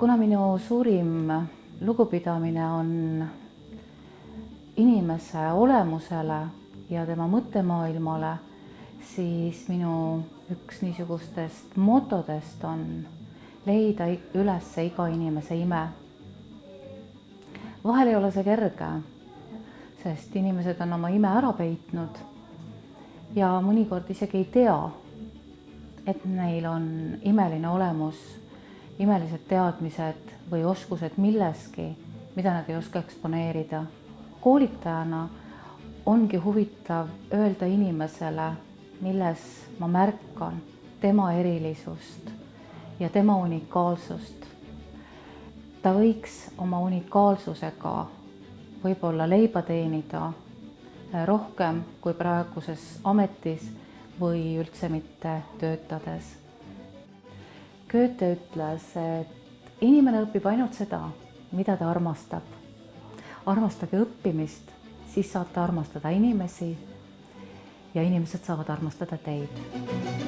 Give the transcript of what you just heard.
kuna minu suurim lugupidamine on inimese olemusele ja tema mõttemaailmale, siis minu üks niisugustest motodest on leida üles iga inimese ime. Vahel ei ole see kerge, sest inimesed on oma ime ära peitnud ja mõnikord isegi ei tea, et neil on imeline olemus, imelised teadmised või oskused milleski, mida nad ei oska eksponeerida. Koolitajana ongi huvitav öelda inimesele, milles ma märkan tema erilisust ja tema unikaalsust. Ta võiks oma unikaalsusega võib-olla leiba teenida rohkem kui praeguses ametis või üldse mitte töötades. Goethe ütles, et inimene õpib ainult seda, mida ta armastab. Armastage õppimist, siis saate armastada inimesi ja inimesed saavad armastada teid.